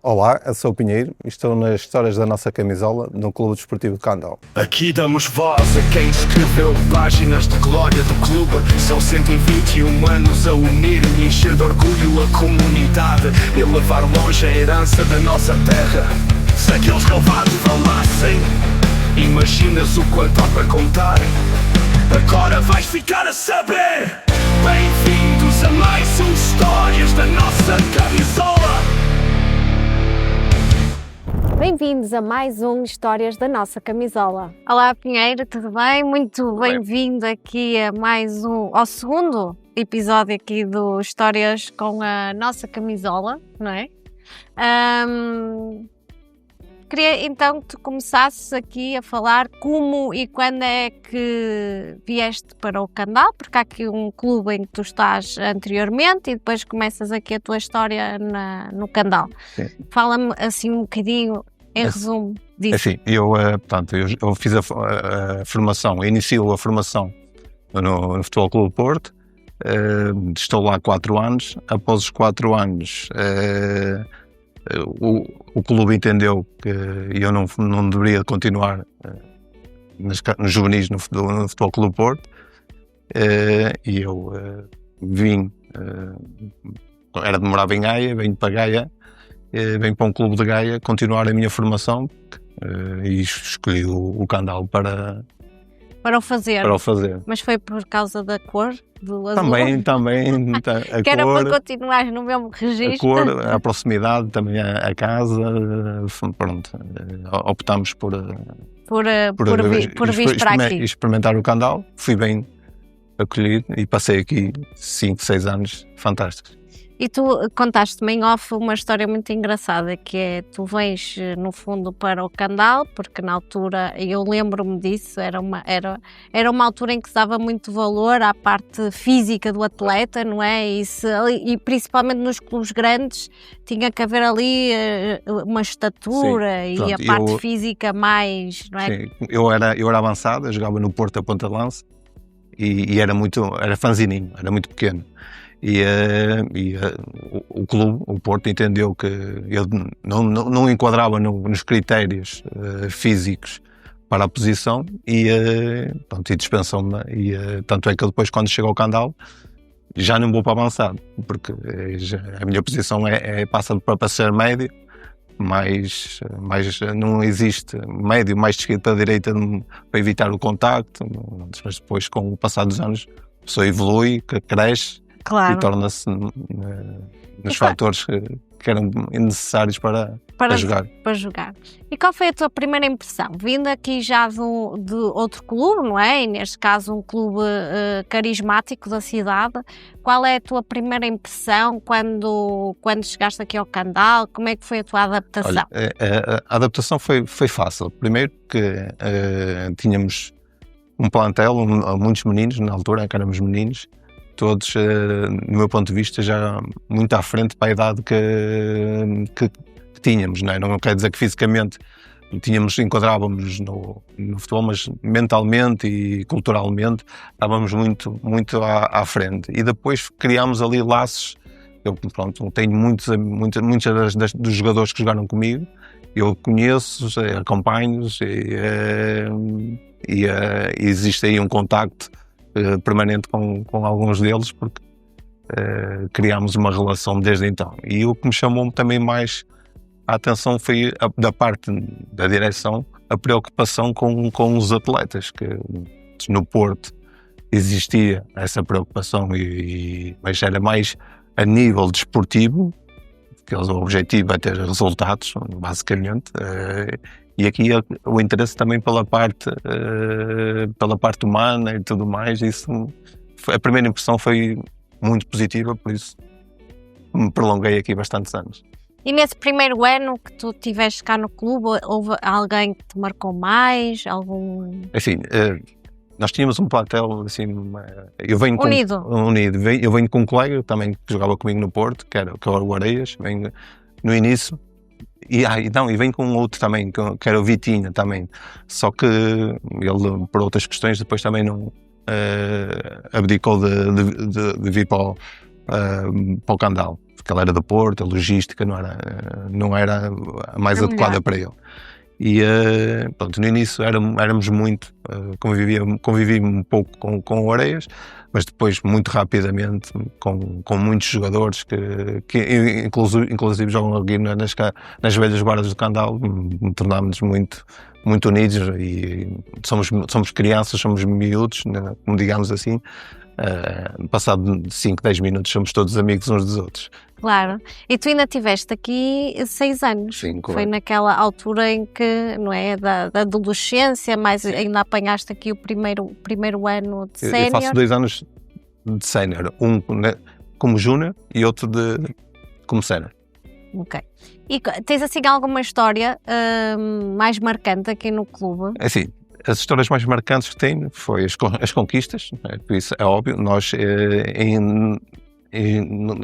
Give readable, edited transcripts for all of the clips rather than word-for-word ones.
Olá, eu sou o Pinheiro e estou nas histórias da nossa camisola no Clube Desportivo de Candal. Aqui damos voz a quem escreveu páginas de glória do clube. São 121 anos a unir e encher de orgulho a comunidade e levar longe a herança da nossa terra. Se aqueles relevados falassem, imaginas o quanto há para contar. Agora vais ficar a saber. Bem-vindos a mais um Histórias da Nossa Camisola. Bem-vindos a mais um Histórias da Nossa Camisola. Olá Pinheiro, tudo bem? Muito bem-vindo aqui a ao segundo episódio aqui do Histórias com a Nossa Camisola, não é? Queria então que tu começasses aqui a falar como e quando é que vieste para o Candal, porque há aqui um clube em que tu estás anteriormente e depois começas aqui a tua história no Candal. Sim. Fala-me assim um bocadinho, em resumo, disso. Assim, eu fiz a formação, inicio a formação no Futebol Clube Porto, estou lá há 4 anos. Após os 4 anos, o clube entendeu que eu não deveria continuar nos juvenis no Futebol Clube Porto, e eu vim, morava em Gaia, venho para Gaia, venho para um clube de Gaia continuar a minha formação, e escolhi o Candal para o fazer. Mas foi por causa da cor do azul? Também a que era cor, para continuar no mesmo registro. a cor, a proximidade, também a casa, pronto, optámos por vir para aqui. Experimentar o Candal. Fui bem acolhido e passei aqui 5, 6 anos fantásticos. E tu contaste-me em off uma história muito engraçada, que é, tu vens no fundo para o Candal, porque na altura, eu lembro-me disso, era uma altura em que se dava muito valor à parte física do atleta, não é? E principalmente nos clubes grandes tinha que haver ali uma estatura. Sim, pronto, e a parte física mais, não é? Sim, eu era avançado, eu jogava no Porto a ponta de lança e era fanzininho, era muito pequeno. O clube, o Porto, entendeu que eu não enquadrava nos critérios físicos para a posição e dispensou-me. Tanto é que depois, quando chego ao Candal, já não vou para avançado, porque a minha posição passa para ser médio, mas não existe médio mais descido para a direita para evitar o contacto. Mas depois, com o passar dos anos, a pessoa evolui, cresce. Claro. E torna-se nos fatores que eram necessários para jogar. Para jogar. E qual foi a tua primeira impressão? Vindo aqui já de outro clube, não é? E neste caso um clube carismático da cidade. Qual é a tua primeira impressão quando chegaste aqui ao Candal? Como é que foi a tua adaptação? Olha, a adaptação foi fácil. Primeiro que tínhamos um plantel, muitos meninos, na altura que éramos meninos, todos, no meu ponto de vista, já muito à frente para a idade que tínhamos, não é? Não quer dizer que fisicamente enquadrávamos no futebol, mas mentalmente e culturalmente estávamos muito à frente. E depois criámos ali laços. Eu, tenho muitos dos jogadores que jogaram comigo, eu conheço, acompanho-os e existe aí um contacto permanente com alguns deles, porque criámos uma relação desde então. E o que me chamou também mais a atenção foi da parte da direção, a preocupação com os atletas, que no Porto existia essa preocupação, mas era mais a nível desportivo, porque o objetivo é ter resultados, basicamente. E aqui o interesse também pela parte humana e tudo mais. A primeira impressão foi muito positiva, por isso me prolonguei aqui bastantes anos. E nesse primeiro ano que tu estiveste cá no clube, houve alguém que te marcou mais? Assim, nós tínhamos um plantel assim, unido. Eu venho com um colega também que jogava comigo no Porto, que era o Areias, venho no início. E vem com outro também, que era o Vitinha também. Só que ele, por outras questões, depois também não abdicou de vir para para o Candal, porque ele era do Porto, a logística não era a mais Era adequada melhor. para ele. E pronto, no início éramos muito, convivi um pouco com o Areias, mas depois muito rapidamente com muitos jogadores que inclusive jogam aqui nas velhas guardas do Candal, tornámos-nos muito unidos e somos crianças, somos miúdos, né, como digamos assim. Passado 5, 10 minutos somos todos amigos uns dos outros. Claro. E tu ainda tiveste aqui 6 anos. Sim, Foi correto. naquela altura em que, não é, da adolescência, mas ainda apanhaste aqui o primeiro ano de Eu faço sénior. 2 anos de sénior, né, como júnior e outro como sénior. Ok. E tens assim alguma história mais marcante aqui no clube? Assim, as histórias mais marcantes que tenho foi as conquistas, né, por isso é óbvio. Nós em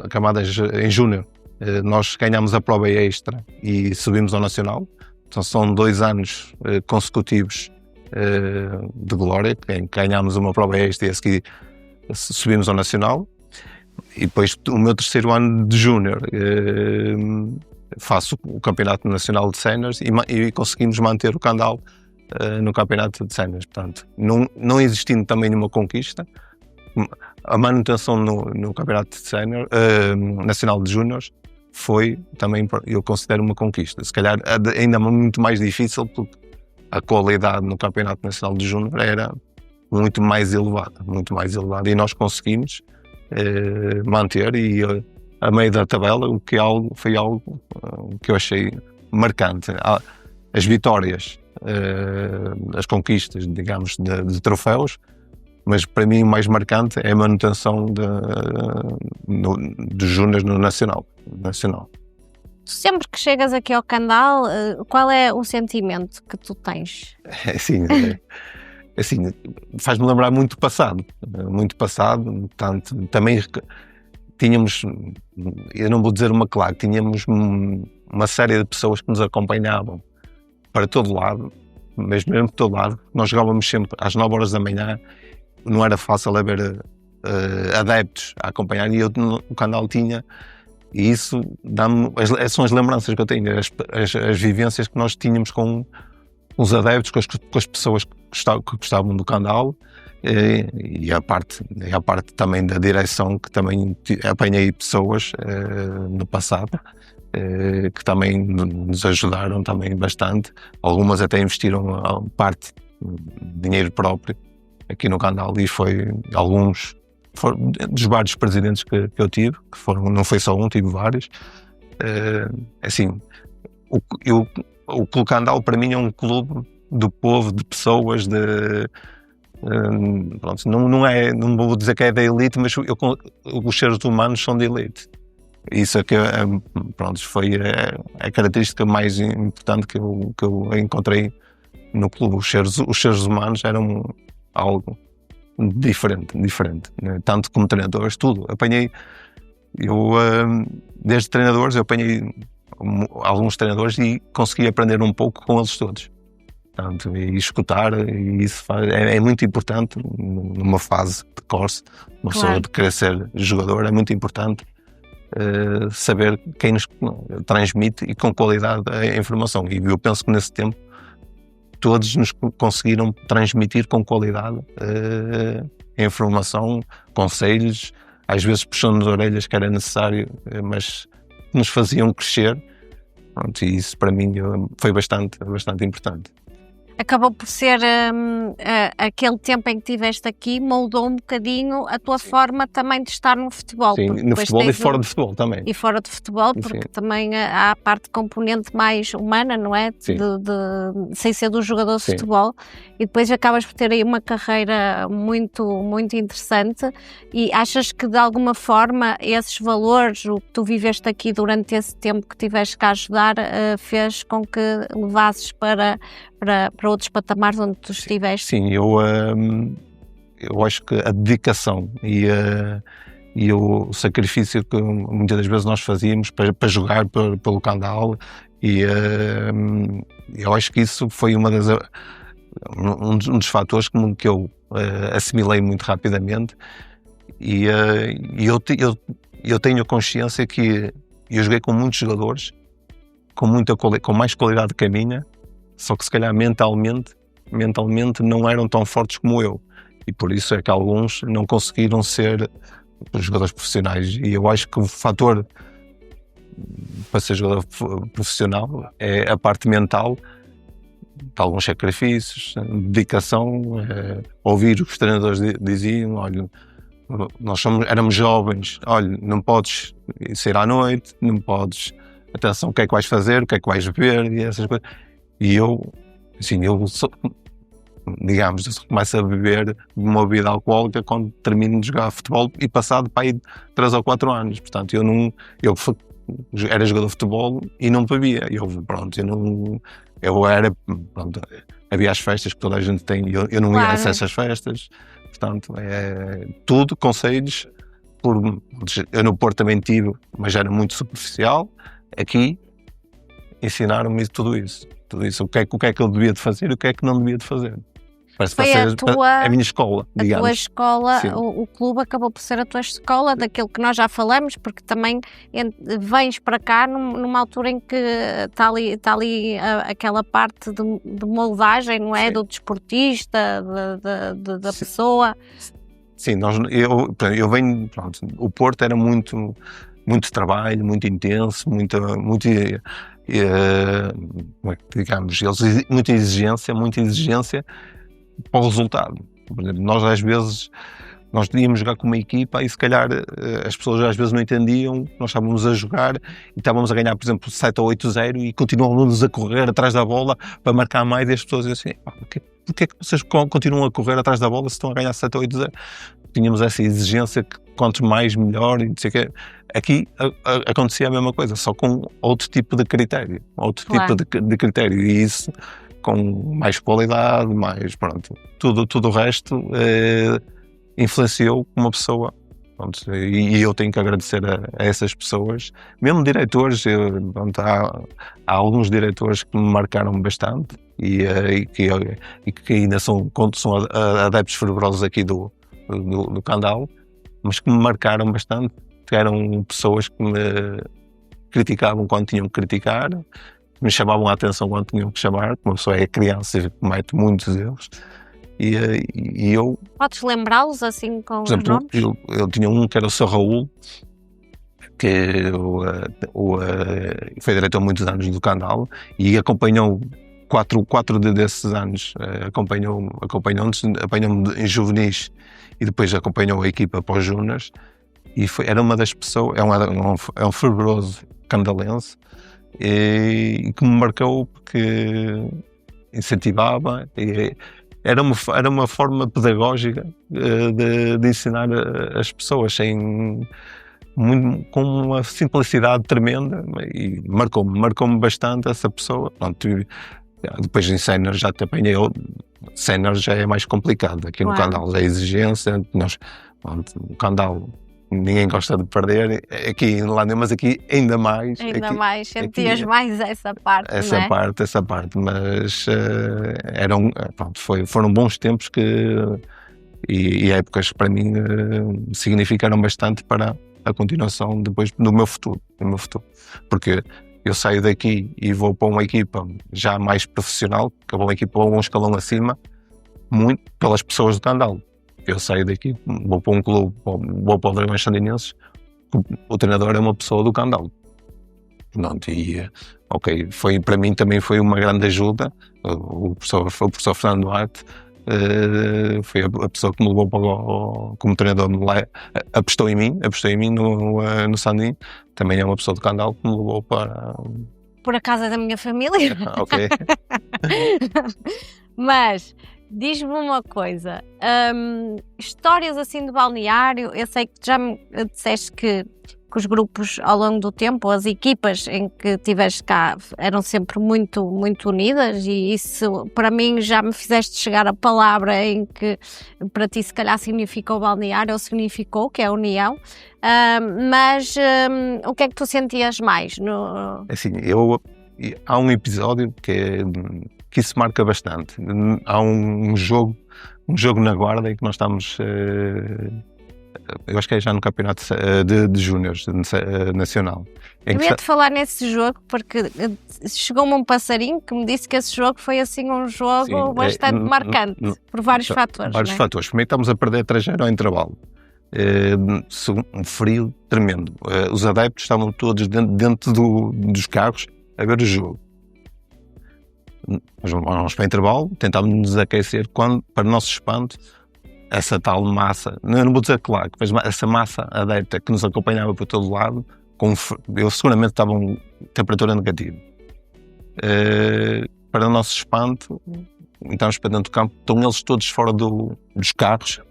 camadas em júnior nós ganhámos a prova extra e subimos ao Nacional. Então são 2 anos consecutivos de glória, em que ganhámos uma prova extra e a seguir subimos ao Nacional. E depois o meu 3º ano de júnior faço o Campeonato Nacional de Séniores e conseguimos manter o Candal no Campeonato de Séniores. Portanto, não existindo também nenhuma conquista, a manutenção no Campeonato de Sénior, Nacional de Júniores foi também, eu considero, uma conquista. Se calhar ainda muito mais difícil, porque a qualidade no Campeonato Nacional de Júnior era muito mais elevada, e nós conseguimos manter e a meio da tabela, o que foi algo que eu achei marcante. As vitórias, as conquistas, digamos, de troféus, mas para mim o mais marcante é a manutenção dos júniores no Nacional. Sempre que chegas aqui ao Candal, qual é o sentimento que tu tens? Assim, faz-me lembrar muito passado, tanto, também tínhamos, eu não vou dizer uma claque, tínhamos uma série de pessoas que nos acompanhavam para todo lado, mas mesmo para todo lado. Nós jogávamos sempre às 9 horas da manhã, não era fácil haver adeptos a acompanhar, e eu no Candal tinha, e isso são as lembranças que eu tenho, as vivências que nós tínhamos com os adeptos, com as pessoas que gostavam do Candal, e a parte também da direção, que também apanhei pessoas no passado que também nos ajudaram também bastante. Algumas até investiram parte de dinheiro próprio aqui no Candal, e alguns dos vários presidentes que eu tive, não foi só um, tive vários. Assim, o Clube Candal para mim é um clube do povo, de pessoas, pronto, não vou dizer que é da elite, mas os seres humanos são de elite. Isso é que pronto, foi a característica mais importante que eu encontrei no clube. Os seres humanos eram algo diferente, né? Tanto como treinadores, tudo. Desde treinadores, eu apanhei alguns treinadores e consegui aprender um pouco com eles todos. Portanto, e escutar, e isso é muito importante numa fase de curso, uma pessoa de querer ser jogador, é muito importante saber quem nos transmite e com qualidade a informação. E eu penso que nesse tempo todos nos conseguiram transmitir com qualidade a informação, conselhos, às vezes puxando as orelhas que era necessário, mas nos faziam crescer. Pronto, e isso para mim foi bastante importante. Acabou por ser aquele tempo em que estiveste aqui, moldou um bocadinho a tua forma também de estar no futebol. Sim, no futebol e fora de futebol também. E fora de futebol, porque Sim. também há a parte componente mais humana, não é? Sem ser do jogador de futebol. E depois acabas por ter aí uma carreira muito, muito interessante. E achas que de alguma forma esses valores, o que tu viveste aqui durante esse tempo que tiveste cá a ajudar, fez com que levasses para outros patamares onde tu estiveste? Sim, eu acho que a dedicação e o sacrifício que muitas das vezes nós fazíamos para jogar pelo Candal, e eu acho que isso foi um dos fatores que eu assimilei muito rapidamente, e eu eu tenho a consciência que eu joguei com muitos jogadores com mais qualidade que a minha, só que se calhar mentalmente não eram tão fortes como eu, e por isso é que alguns não conseguiram ser jogadores profissionais. E eu acho que o fator para ser jogador profissional é a parte mental, de alguns sacrifícios, dedicação, ouvir o que os treinadores diziam: olha, éramos jovens, olha, não podes sair à noite, não podes, atenção, o que é que vais fazer, o que é que vais beber, e essas coisas. E eu digamos, começo a beber uma bebida alcoólica quando termino de jogar futebol, e passado para aí 3 ou 4 anos. Portanto, eu era jogador de futebol e não bebia. Havia as festas que toda a gente tem, eu não ia a essas festas. Portanto, tudo conselhos. Eu no Porto também tive, mas era muito superficial. Aqui ensinaram-me tudo isso. O que é que eu devia de fazer e o que é que não devia de fazer. Parece que a minha escola, digamos. A tua escola, o clube acabou por ser a tua escola, daquilo que nós já falamos, porque também vens para cá numa altura em que está ali aquela parte de moldagem, não é? Sim. Do desportista, da pessoa. Sim, eu venho, pronto, o Porto era muito trabalho, muito intenso, muita digamos, muita exigência para o resultado. Por exemplo, nós às vezes íamos jogar com uma equipa e se calhar as pessoas às vezes não entendiam, nós estávamos a jogar e estávamos a ganhar, por exemplo, 7 ou 8-0 e continuávamos a correr atrás da bola para marcar mais, e as pessoas diziam assim: porquê é que vocês continuam a correr atrás da bola se estão a ganhar 7 ou 8-0? Tínhamos essa exigência que quanto mais melhor, e não sei o quê. Aqui acontecia a mesma coisa, só com outro tipo de critério, de critério, e isso com mais qualidade, mais, pronto, tudo o resto influenciou uma pessoa, pronto, e eu tenho que agradecer a essas pessoas, mesmo diretores. Há alguns diretores que me marcaram bastante e que ainda são adeptos fervorosos aqui do Candal, mas que me marcaram bastante, que eram pessoas que me criticavam quando tinham que criticar, me chamavam a atenção quando tinham que chamar, porque uma pessoa é criança e comete muitos erros. E eu... Podes lembrá-los assim com os nomes? Por exemplo, eu tinha um que era o Sr. Raul, que foi diretor há muitos anos do Candal e acompanhou quatro desses anos, apanhou-me em juvenis e depois acompanhou a equipa para os júniores, e era uma das pessoas, é um fervoroso candalense, e que me marcou porque incentivava, e era uma forma pedagógica de ensinar as pessoas com uma simplicidade tremenda, e marcou-me bastante essa pessoa. Pronto, depois em sénior já te apanhei. Sénior já é mais complicado, aqui no Candal já é exigência. No Candal ninguém gosta de perder, aqui em Holândia, mas aqui ainda mais. Sentias mais essa parte, essa parte, mas foram bons tempos e épocas que para mim significaram bastante para a continuação depois do meu futuro, porque eu saio daqui e vou para uma equipa já mais profissional, que é uma equipa um escalão acima, muito pelas pessoas do Candal. Eu saio daqui, vou para um clube, vou para o Dragões Sandinenses, o treinador é uma pessoa do Candal. Pronto, para mim também foi uma grande ajuda. O professor Fernando Duarte foi a pessoa que me levou como treinador, apostou em mim no Sandim. Também é uma pessoa do Candal que me levou para... Por acaso é da minha família. Ok. Mas diz-me uma coisa, histórias assim de balneário. Eu sei que já me disseste que os grupos ao longo do tempo, as equipas em que estiveste cá eram sempre muito, muito unidas, e isso para mim já me fizeste chegar a palavra em que para ti se calhar significou balneário, ou significou, que é a união. Mas o que é que tu sentias mais? Assim, há um episódio que isso marca bastante. Há um jogo na Guarda em que nós estamos eu acho que é já no campeonato de júniores nacional. Eu ia-te falar nesse jogo porque chegou-me um passarinho que me disse que esse jogo foi assim um jogo bastante marcante, por vários fatores. Vários fatores. Primeiro estamos a perder 3-0 ao intervalo. Um frio tremendo. Os adeptos estavam todos dentro dos carros a ver o jogo. Nós vamos para o intervalo, tentávamos nos aquecer quando, para o nosso espanto, essa tal massa, eu não vou dizer claro, mas essa massa adepta que nos acompanhava por todo lado, eu seguramente estava em temperatura negativa. Para o nosso espanto, entramos para dentro do campo, estão eles todos fora dos carros,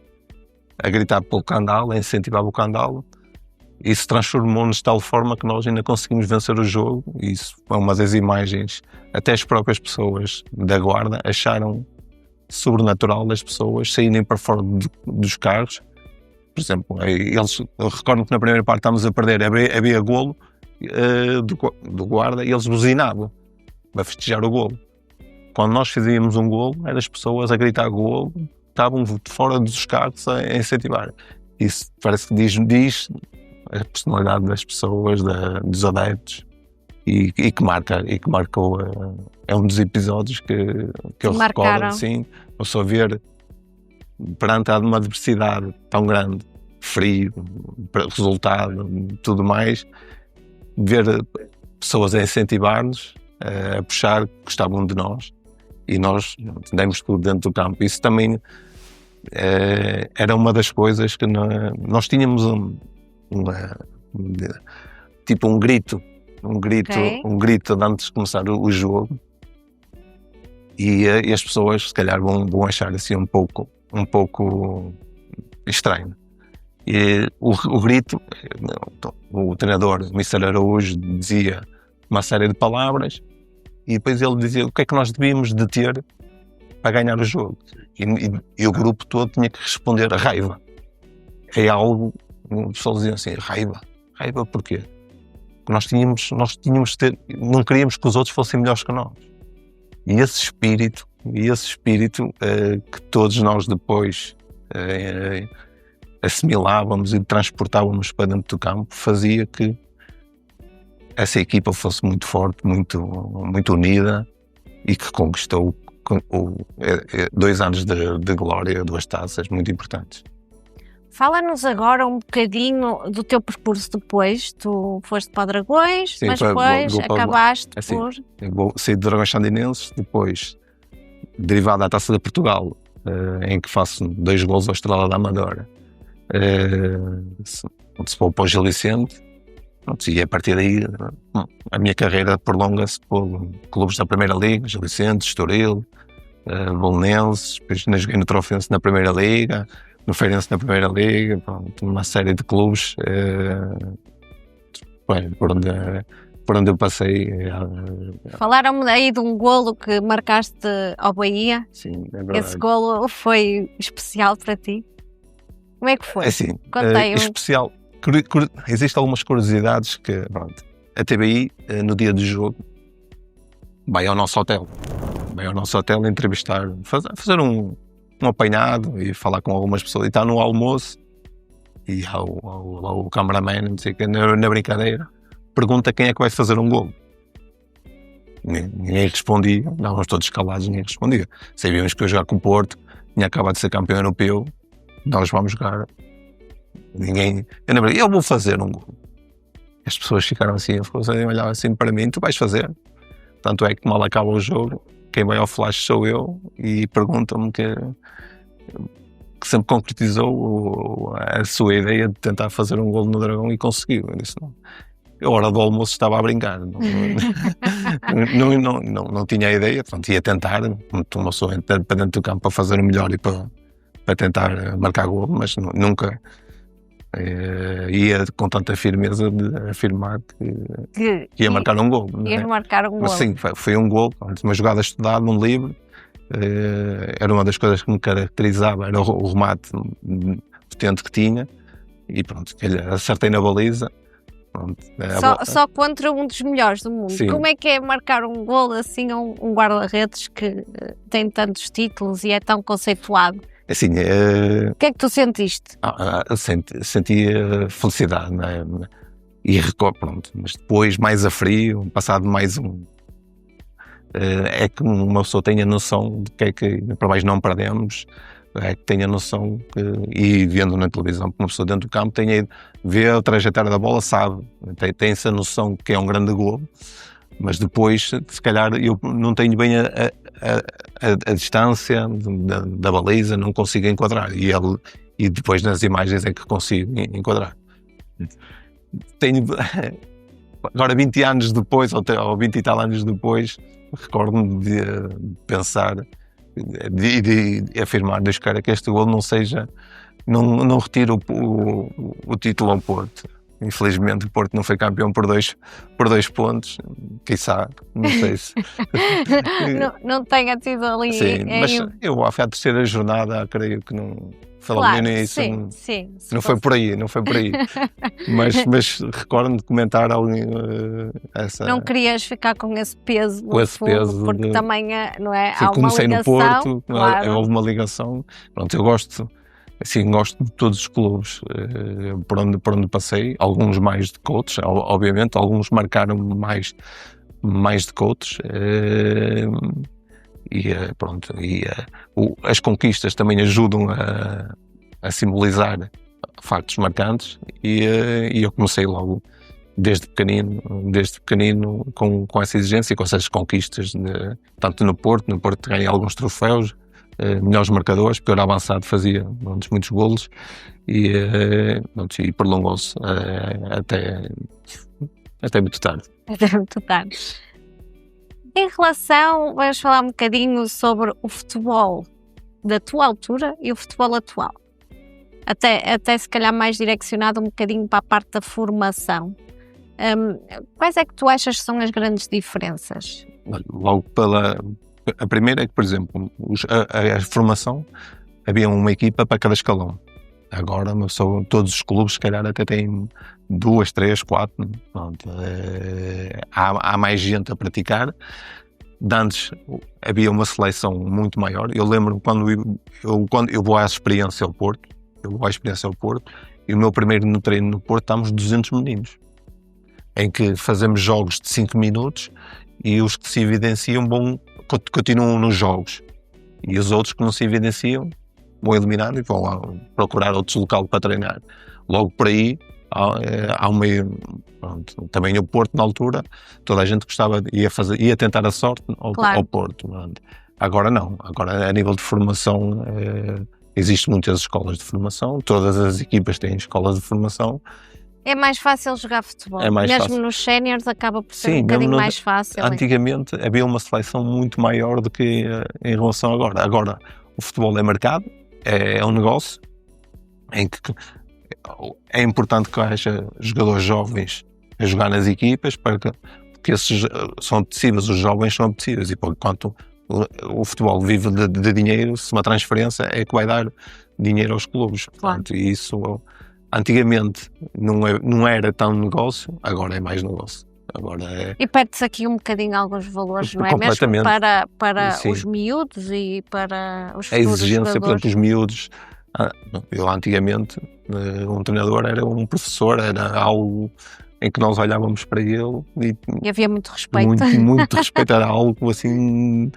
a gritar pelo Candal, a incentivar o Candal. Isso transformou-nos de tal forma que nós ainda conseguimos vencer o jogo. E isso foi uma das imagens, até as próprias pessoas da guarda acharam sobrenatural das pessoas saírem para fora dos carros. Por exemplo, eu recordo que na primeira parte estávamos a perder, havia golo do guarda e eles buzinavam para festejar o golo. Quando nós fazíamos um golo, eram as pessoas a gritar golo, estavam fora dos carros a incentivar. Isso parece que diz a personalidade das pessoas, dos adeptos, e que marcou. É um dos episódios que eu recordo, assim, eu só ver perante uma adversidade tão grande, frio, resultado, tudo mais, ver pessoas a incentivar-nos, a puxar, que gostavam de nós, e nós demos tudo dentro do campo. Isso também era uma das coisas que nós tínhamos tipo um grito antes de começar o jogo, e as pessoas se calhar vão achar assim um pouco estranho. E o grito, o treinador, o Mr. Araújo, dizia uma série de palavras e depois ele dizia o que é que nós devíamos de ter para ganhar o jogo, e o grupo todo tinha que responder raiva. É algo, as pessoas diziam assim, raiva porquê? Porque nós tínhamos de ter, não queríamos que os outros fossem melhores que nós. E esse espírito que todos nós depois assimilávamos e transportávamos para dentro do campo, fazia que essa equipa fosse muito forte, muito unida, e que conquistou 2 anos de glória, 2 taças muito importantes. Fala-nos agora um bocadinho do teu percurso depois. Tu foste para Dragões, sim, mas depois acabaste por... Eu saí de Dragões Sandinenses, depois derivado da Taça de Portugal, em que faço 2 golos ao Estrela da Amadora. Se for para o Gil Vicente, e a partir daí a minha carreira prolonga-se por clubes da Primeira Liga, Gil Vicente, Estoril, Bolonenses, depois joguei no Trofense na Primeira Liga, no Feirense na Primeira Liga, uma série de clubes por onde eu passei. Falaram-me aí de um golo que marcaste ao Bahia. Sim, é verdade. Esse golo foi especial para ti? Como é que foi? Assim, especial. Existem algumas curiosidades que, pronto, a TVI, no dia do jogo, vai ao nosso hotel entrevistar, fazer um apanhado e falar com algumas pessoas, e está no almoço e o cameraman, não sei o que, na brincadeira, pergunta quem é que vai fazer um golo. Ninguém respondia, estávamos todos calados, ninguém respondia. Sabíamos que eu ia jogar com o Porto, tinha acabado de ser campeão europeu, nós vamos jogar. Eu vou fazer um golo. As pessoas ficaram assim, olhavam assim para mim, tu vais fazer? Tanto é que mal acaba o jogo, quem vai ao flash sou eu, e perguntam-me que sempre concretizou a sua ideia de tentar fazer um golo no Dragão, e conseguiu. Eu disse, não. A hora do almoço estava a brincar, não tinha a ideia, portanto, ia tentar, uma pessoa para dentro do campo para fazer o melhor e para tentar marcar golo, mas nunca ia com tanta firmeza de afirmar que ia marcar um golo. Ia marcar um golo. Mas sim, foi um golo, uma jogada estudada, num livro. Era uma das coisas que me caracterizava, era o remate potente que tinha, e pronto, acertei na baliza. Pronto, só contra um dos melhores do mundo. Sim. Como é que é marcar um golo assim a um guarda-redes que tem tantos títulos e é tão conceituado? Assim, O que é que tu sentiste? senti felicidade, não é? E recordo, pronto, mas depois, mais a frio, passado mais é que uma pessoa tenha noção de que é que para mais não perdemos, é que tenha noção que, e vendo na televisão, que uma pessoa dentro do campo vê a trajetória da bola, sabe, tem essa noção que é um grande golo, mas depois, se calhar, eu não tenho bem a distância da baliza, não consigo enquadrar, e depois nas imagens é que consigo enquadrar. Tenho agora 20 anos depois, ou 20 e tal anos depois, recordo-me de pensar de afirmar, Deus queira que este golo não retire o título ao Porto. Infelizmente o Porto não foi campeão por dois pontos, quiçá, não sei se... não tenha tido ali... Sim, mas eu à terceira jornada creio que não... Claro, nisso, sim. Não foi por aí. mas recordo-me de comentar essa... Não querias ficar com esse peso, porque também não é, sim, há uma comecei ligação. No Porto, claro. Houve uma ligação. Pronto, eu gosto de todos os clubes por onde passei, alguns mais do que outros, obviamente, alguns marcaram mais do que outros. As conquistas também ajudam a simbolizar factos marcantes e eu comecei logo desde pequenino com essa exigência e com essas conquistas, tanto no Porto ganhei alguns troféus, melhores marcadores, pior avançado fazia muitos golos e prolongou-se até muito tarde. Até muito tarde. Em relação, vamos falar um bocadinho sobre o futebol da tua altura e o futebol atual. Até se calhar mais direcionado um bocadinho para a parte da formação. Quais é que tu achas que são as grandes diferenças? Logo a primeira é que, por exemplo, a formação, havia uma equipa para cada escalão. Agora, todos os clubes, se calhar, até têm 2, 3, 4. Pronto, há mais gente a praticar. Antes havia uma seleção muito maior. Eu lembro quando eu vou à experiência ao Porto, e o meu primeiro treino no Porto estamos 200 meninos, em que fazemos jogos de 5 minutos e os que se evidenciam continuam nos jogos. E os outros que não se evidenciam vão eliminar e vão lá procurar outros locais para treinar. Logo por aí há uma... Pronto, também o Porto, na altura, toda a gente ia tentar a sorte ao Porto. Pronto. Agora não. Agora, a nível de formação, existem muitas escolas de formação, todas as equipas têm escolas de formação. É mais fácil jogar futebol. Mesmo fácil. Nos séniores acaba por ser um bocadinho mais fácil. Antigamente havia uma seleção muito maior do que em relação agora. Agora o futebol é mercado, é um negócio em que é importante que haja jogadores jovens a jogar nas equipas, porque esses são apetecíveis, os jovens são apetecíveis, e enquanto o futebol vive de dinheiro, se uma transferência é que vai dar dinheiro aos clubes. Claro. Portanto, e isso antigamente não era tão negócio, agora é mais negócio. E perde-se aqui um bocadinho alguns valores, não é? Mesmo para os miúdos e para os futuros a exigência, jogadores. por exemplo, os miúdos. Eu antigamente, um treinador era um professor, era algo em que nós olhávamos para ele e havia muito respeito. Muito respeito, era algo assim.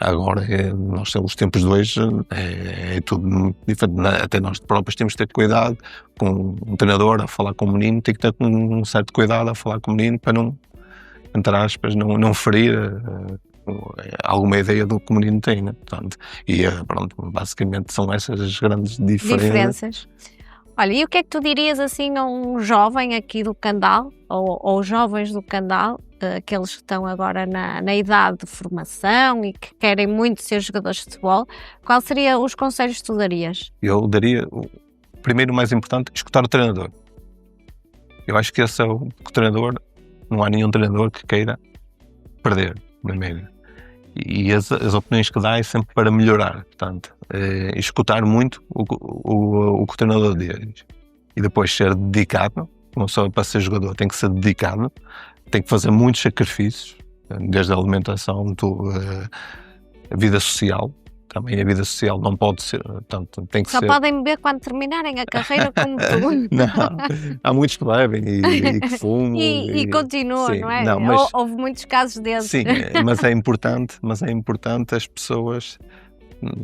Agora, nós temos os tempos de hoje, é tudo muito diferente. Até nós próprios temos que ter cuidado com um treinador a falar com o menino, tem que ter um certo cuidado a falar com o menino para não, entre aspas, não ferir alguma ideia do que o menino tem, né? Portanto, pronto, basicamente são essas as grandes diferenças. Olha, e o que é que tu dirias assim a um jovem aqui do Candal, ou jovens do Candal, aqueles que estão agora na idade de formação e que querem muito ser jogadores de futebol, quais seriam os conselhos que tu darias? Eu daria, primeiro, o mais importante, escutar o treinador. Eu acho que esse é o treinador, não há nenhum treinador que queira perder, primeiro. E as opiniões que dá é sempre para melhorar, portanto, escutar muito o que o treinador diz. E depois ser dedicado, uma pessoa para ser jogador tem que ser dedicado, tem que fazer muitos sacrifícios, desde a alimentação, a vida social, também a vida social não pode ser, portanto, tem que Só ser... podem beber quando terminarem a carreira como tu. Não, há muitos que bebem e que fumam. E continuam, sim, não é? não, mas, Houve muitos casos desses. sim, mas é importante as pessoas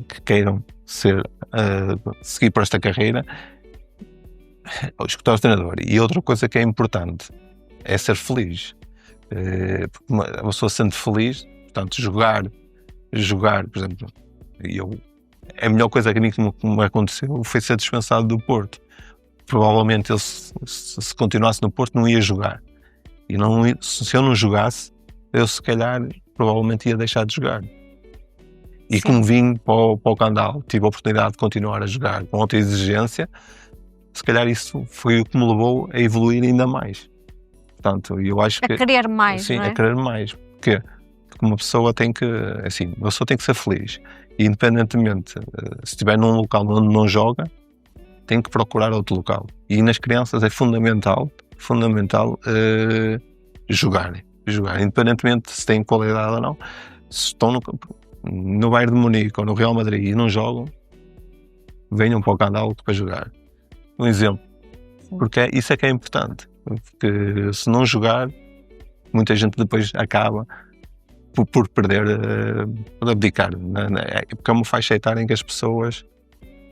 que queiram seguir por esta carreira, escutar o treinador. E outra coisa que é importante é ser feliz. Porque uma pessoa se sente feliz, portanto, jogar, por exemplo, a melhor coisa que me aconteceu foi ser dispensado do Porto. Provavelmente ele, se continuasse no Porto, não ia jogar. E se eu não jogasse, eu se calhar provavelmente ia deixar de jogar. E Sim. como vim para o Candal, tive a oportunidade de continuar a jogar com outra exigência, se calhar isso foi o que me levou a evoluir ainda mais. Portanto, eu acho que... A querer mais, sim, não é? a querer mais. Porque uma pessoa tem que... Assim, uma pessoa tem que ser feliz. E independentemente, se estiver num local onde não joga, tem que procurar outro local. E nas crianças é fundamental jogarem. Independentemente se têm qualidade ou não. Se estão no Bayern de Munique ou no Real Madrid e não jogam, venham para o Candal para jogar. Um exemplo. Sim. Porque isso é que é importante. Porque se não jogar, muita gente depois acaba por perder, por abdicar. Porque é uma faixa etária em que as pessoas,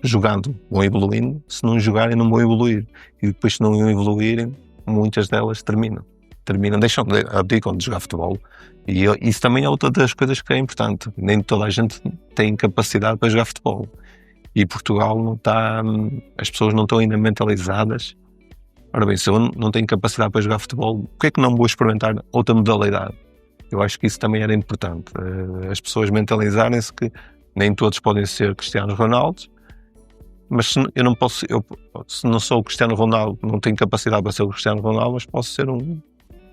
jogando, vão evoluindo. Se não jogarem, não vão evoluir. E depois, se não evoluírem, muitas delas terminam, abdicam de jogar futebol. E isso também é outra das coisas que é importante. Nem toda a gente tem capacidade para jogar futebol. E Portugal não está... As pessoas não estão ainda mentalizadas. Ora bem, se eu não tenho capacidade para jogar futebol, por que é que não vou experimentar outra modalidade? Eu acho que isso também era importante. As pessoas mentalizarem-se que nem todos podem ser Cristiano Ronaldo, mas eu não posso... se não sou o Cristiano Ronaldo, não tenho capacidade para ser o Cristiano Ronaldo, mas posso ser um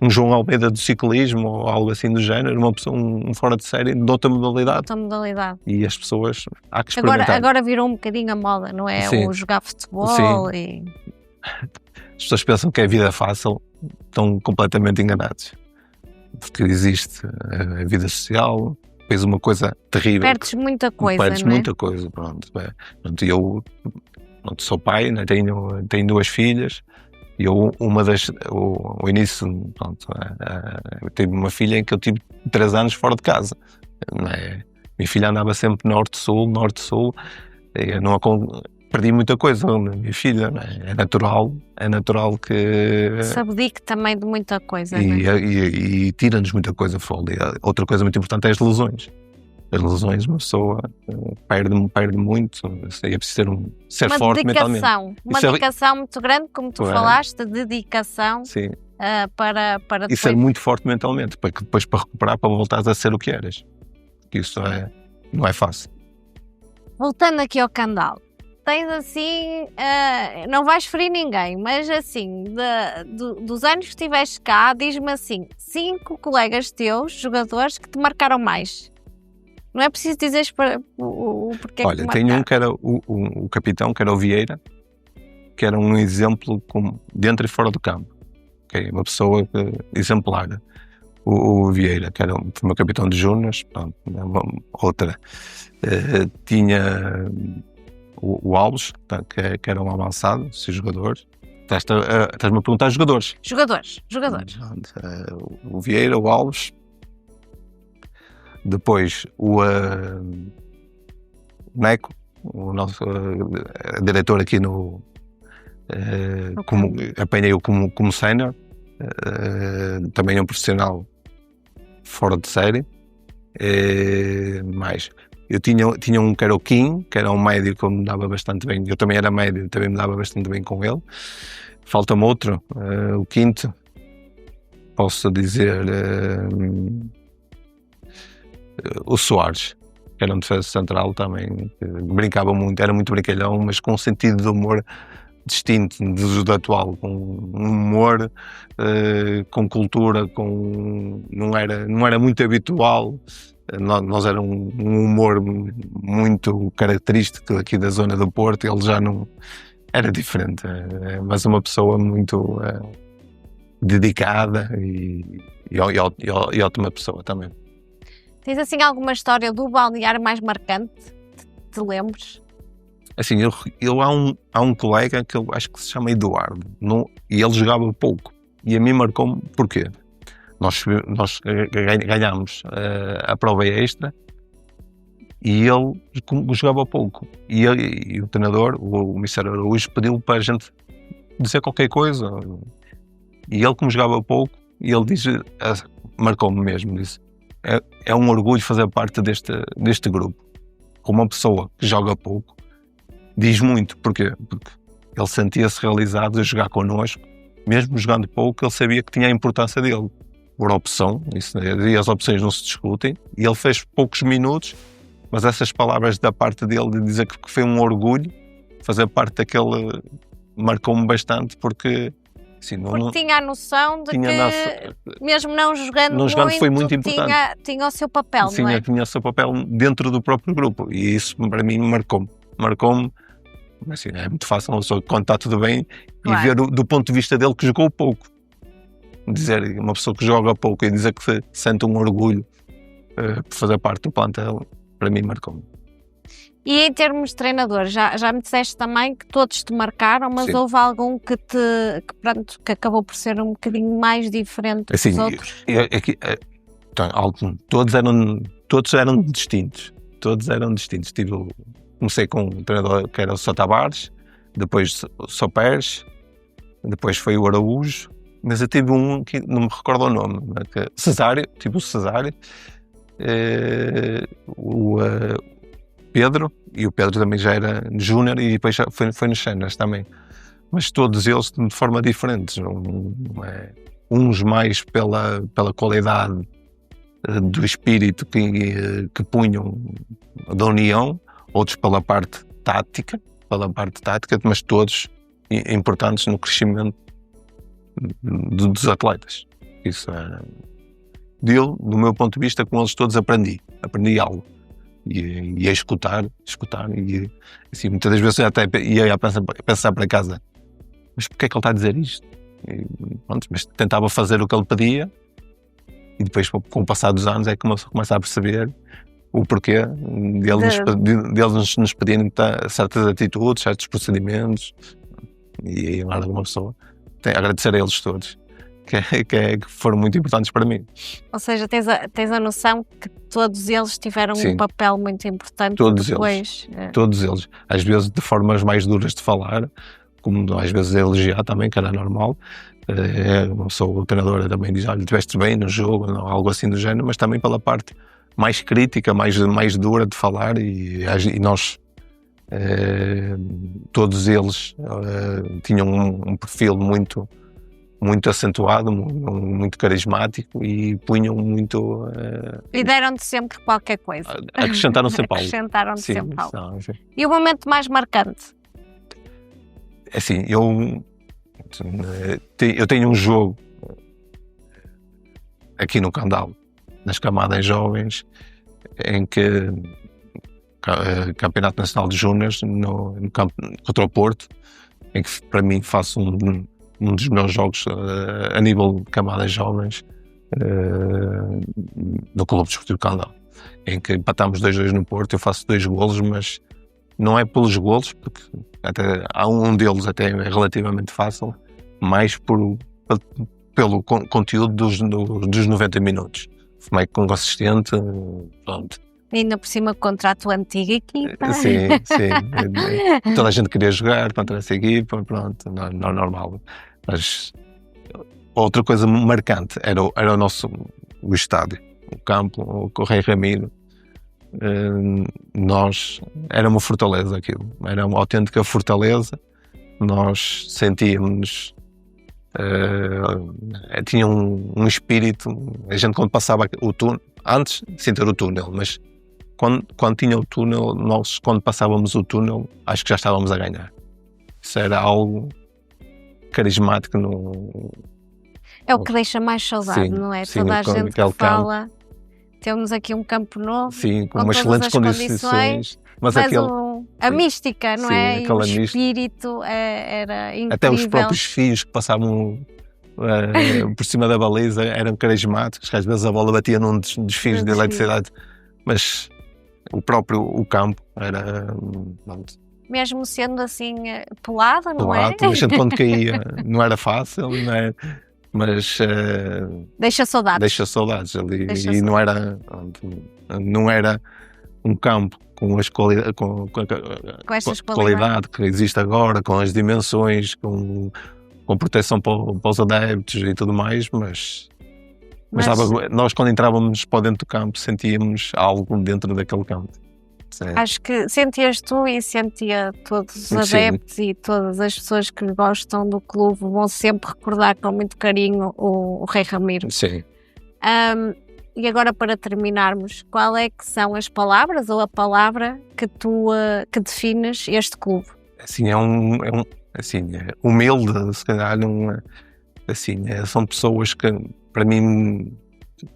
João Almeida do ciclismo ou algo assim do género, uma pessoa, um fora de série de outra modalidade. Outra modalidade. E as pessoas há que experimentar. Agora virou um bocadinho a moda, não é? Sim. O jogar futebol. Sim. E... As pessoas pensam que é vida fácil, estão completamente enganados. Porque existe a vida social, depois uma coisa terrível. Perdes muita coisa, Perdes não é? muita coisa, pronto. Eu sou pai, né, tenho 2 filhas. E o início, pronto, eu tive uma filha em que eu tive 3 anos fora de casa. Minha filha andava sempre norte-sul, eu não perdi muita coisa, minha filha, é natural que... Se abdique também de muita coisa, não é? E tira-nos muita coisa fora. Outra coisa muito importante é as lesões. As lesões, uma pessoa perde muito, é preciso ser forte mentalmente. Uma dedicação muito grande, como tu falaste, dedicação. Sim. Para depois... E ser muito forte mentalmente, para recuperar, para voltares a ser o que eras. Porque isso não é fácil. Voltando aqui ao Candal, tens assim, não vais ferir ninguém, mas assim, dos anos que estiveste cá, diz-me assim, 5 colegas teus, jogadores, que te marcaram mais. Não é preciso dizeres o porquê. Olha, tem um que era o capitão, que era o Vieira, que era um exemplo dentro e fora do campo. Okay? Uma pessoa exemplar. O Vieira, que era o meu capitão de júniores, outra. Tinha o Alves, que era um avançado, esse jogador. Estás-me a perguntar jogadores. Jogadores. O Vieira, o Alves. Depois o Neco, o nosso diretor aqui apanhei-o como sénior, também é um profissional fora de série. Mas eu tinha um que era o Kim, que era um médio que me dava bastante bem. Eu também era médio, também me dava bastante bem com ele. Falta-me outro, o quinto, posso dizer... o Soares, que era um defesa central também, que brincava muito, era muito brincalhão, mas com um sentido de humor distinto do atual, com um humor, com cultura, não era muito habitual. Nós era um humor muito característico aqui da zona do Porto, ele já não era diferente, mas uma pessoa muito dedicada e ótima pessoa também. Tens assim alguma história do balneário mais marcante de te lembres? Assim, há um colega que eu acho que se chama Eduardo, e ele jogava pouco. E a mim marcou-me, porquê? Nós ganhámos a prova extra e ele jogava pouco. E o treinador, o Mr. Araújo, pediu para a gente dizer qualquer coisa. E ele, como jogava pouco, ele disse, marcou-me mesmo, disse, é um orgulho fazer parte deste grupo. Como uma pessoa que joga pouco, diz muito. Porquê? Porque ele sentia-se realizado de jogar connosco, mesmo jogando pouco, ele sabia que tinha a importância dele. Por opção, e as opções não se discutem, e ele fez poucos minutos, mas essas palavras da parte dele de dizer que foi um orgulho fazer parte daquele, marcou-me bastante, porque assim, porque tinha a noção de que mesmo não jogando muito, foi muito importante. Tinha o seu papel, sim, não é? Tinha o seu papel dentro do próprio grupo, e isso para mim marcou-me, assim, é muito fácil uma pessoa contar tudo bem, claro, e ver do ponto de vista dele que jogou pouco. Dizer uma pessoa que joga pouco e dizer que sente um orgulho por fazer parte do plantel, para mim marcou-me. E em termos de treinador, já me disseste também que todos te marcaram, mas sim, houve algum que acabou por ser um bocadinho mais diferente dos outros? Todos eram distintos. Comecei com um treinador que era o Sá Tavares, depois o Só Pérez, depois foi o Araújo, mas eu tive um que não me recordo o nome, Cesário, o Cesário, o Pedro, e o Pedro também já era júnior e depois já foi nos Cenas também. Mas todos eles de forma diferente, uns mais pela qualidade do espírito que punham da união, outros pela parte tática, mas todos importantes no crescimento dos atletas. Isso é do meu ponto de vista, com eles todos aprendi algo, e a escutar e assim, muitas das vezes eu até ia a pensar para casa, mas porquê é que ele está a dizer isto? Mas tentava fazer o que ele pedia, e depois com o passar dos anos é que começa a perceber o porquê deles nos pedirem certas atitudes, certos procedimentos, e lá de uma pessoa agradecer a eles todos, que foram muito importantes para mim. Ou seja, tens a noção que todos eles tiveram sim, um papel muito importante todos depois. Todos eles. Às vezes de formas mais duras de falar, como às vezes elogiar também, que era normal. O treinador também diz, olha, estiveste bem no jogo, não, algo assim do género, mas também pela parte mais crítica, mais dura de falar, e nós, todos eles tinham um perfil muito acentuado, muito carismático, e punham muito... E deram-te sempre qualquer coisa. Acrescentaram sempre algo. Acrescentaram-te sempre algo. E o momento mais marcante? Assim, eu tenho um jogo aqui no Candal, nas camadas jovens, em que Campeonato Nacional de Júniores no campo contra o Porto, em que para mim faço um dos meus jogos a nível de camadas jovens no Clube Desportivo Candal, em que empatamos 2-2 no Porto. Eu faço 2 golos, mas não é pelos golos, porque até há um deles até é relativamente fácil, mais pelo conteúdo dos 90 minutos. Fomei consistente, pronto. E ainda por cima contra a tua antiga equipa. Sim. Toda a gente queria jogar contra essa equipa, pronto, não normal. Mas outra coisa marcante era o estádio, o campo, o Rei Ramiro. Era uma fortaleza aquilo, era uma autêntica fortaleza. Nós sentíamos, tinha um espírito. A gente, quando passava o túnel, antes sem ter o túnel, mas quando tinha o túnel, nós, quando passávamos o túnel, acho que já estávamos a ganhar. Isso era algo carismático. É o que deixa mais saudade, não é? Sim, toda a gente que fala, temos aqui um campo novo, sim, com umas excelentes condições, mas a mística, não é? E o espírito era incrível. Até os próprios fios que passavam por cima da baliza eram carismáticos, que às vezes a bola batia num dos fios de eletricidade, mas o campo Era, pronto, Mesmo sendo assim pelado, não pelado, é? a gente quando caía não era fácil, não é? Mas Deixa saudades. deixa saudades ali. Deixa E saudades. não era um campo com as com estas a qualidade que existe agora, com as dimensões, com proteção para os adeptos e tudo mais, mas nós quando entrávamos para dentro do campo sentíamos algo dentro daquele campo. Sim. Acho que sentias tu e sentia todos os Sim. adeptos e todas as pessoas que gostam do clube vão sempre recordar com muito carinho o Rei Ramiro. Sim. E agora, para terminarmos, qual é que são as palavras ou a palavra que tu que defines este clube? Assim, assim, é humilde, se calhar, assim, são pessoas que, para mim,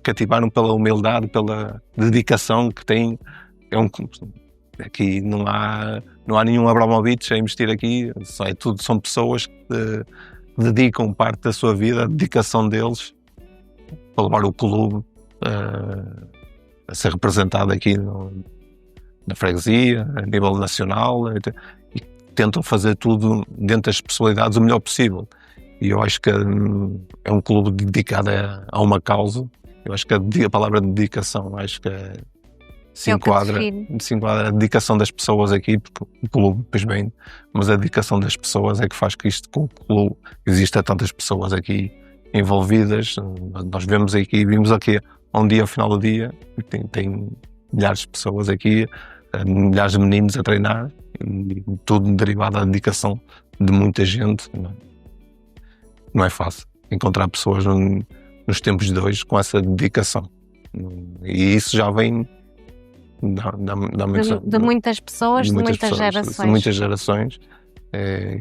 cativaram pela humildade, pela dedicação que têm. Aqui não há nenhum Abramovich a investir aqui, são pessoas que dedicam parte da sua vida, a dedicação deles, para levar o clube a ser representado aqui na freguesia, a nível nacional, e tentam fazer tudo dentro das possibilidades o melhor possível. E eu acho que é um clube dedicado a uma causa. Eu acho que a palavra dedicação, acho que se enquadra a dedicação das pessoas aqui, porque o clube, pois bem, mas a dedicação das pessoas é que faz que isto, com o clube, exista tantas pessoas aqui envolvidas. Nós vimos aqui um dia, ao final do dia, tem milhares de pessoas aqui, milhares de meninos a treinar, e tudo derivado da dedicação de muita gente. Não é fácil encontrar pessoas nos tempos de hoje com essa dedicação. E isso já vem de muitas pessoas, de muitas gerações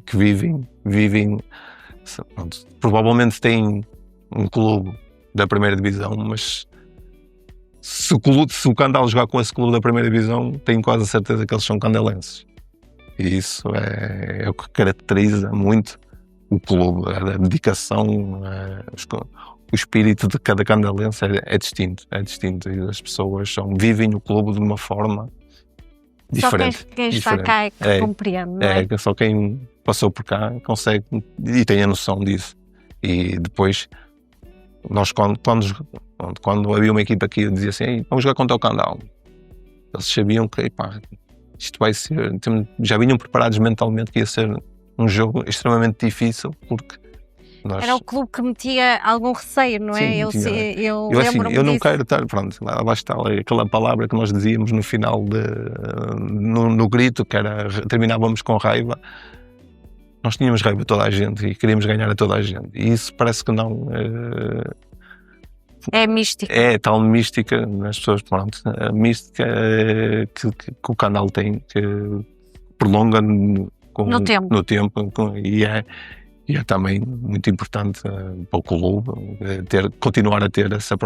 que vivem pronto, provavelmente têm um clube da primeira divisão, mas se o Candal jogar com esse clube da primeira divisão, tenho quase a certeza que eles são candalenses. E isso é o que caracteriza muito o clube, a dedicação, o espírito de cada candalense é distinto, e as pessoas vivem o clube de uma forma diferente. Só quem está cá é que compreende, não é? Só quem passou por cá consegue e tem a noção disso. E depois, nós quando havia uma equipa aqui, dizia assim, vamos jogar contra o Candal. Eles sabiam que isto vai ser, já vinham preparados mentalmente que ia ser um jogo extremamente difícil, porque era o clube que metia algum receio, não é? Sim, eu lembro-me eu não disso. quero estar, pronto, lá está aquela palavra que nós dizíamos no final, no grito, que era, terminávamos com raiva. Nós tínhamos raiva de toda a gente e queríamos ganhar a toda a gente. E isso parece que não... É mística. É tal mística nas pessoas, pronto. A mística que o Candal tem, que prolonga no tempo e é também muito importante para o clube continuar a ter essa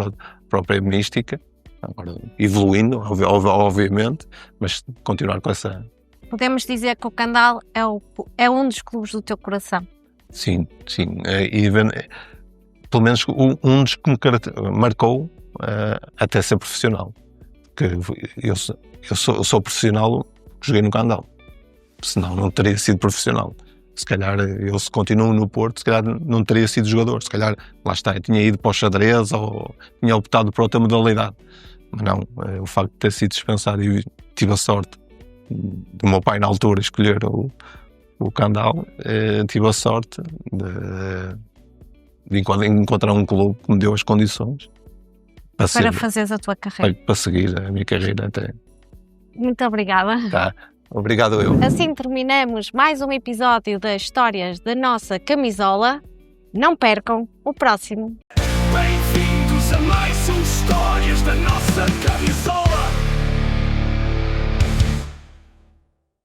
própria mística, agora evoluindo, obviamente, mas continuar com essa... Podemos dizer que o Candal é um dos clubes do teu coração. Sim. Pelo menos um dos que me marcou até ser profissional. Que eu sou profissional porque joguei no Candal. Senão não teria sido profissional. Se calhar eu, se continuo no Porto, se calhar não teria sido jogador. Se calhar, lá está, eu tinha ido para o xadrez ou tinha optado por outra modalidade. Mas não, o facto de ter sido dispensado, e tive a sorte do meu pai na altura escolher o Candal, tive a sorte de encontrar um clube que me deu as condições para fazeres a tua carreira. Para seguir a minha carreira até. Muito obrigada. Tá. Obrigado eu. Assim terminamos mais um episódio das Histórias da Nossa Camisola. Não percam o próximo. Bem-vindos a mais um Histórias da Nossa Camisola.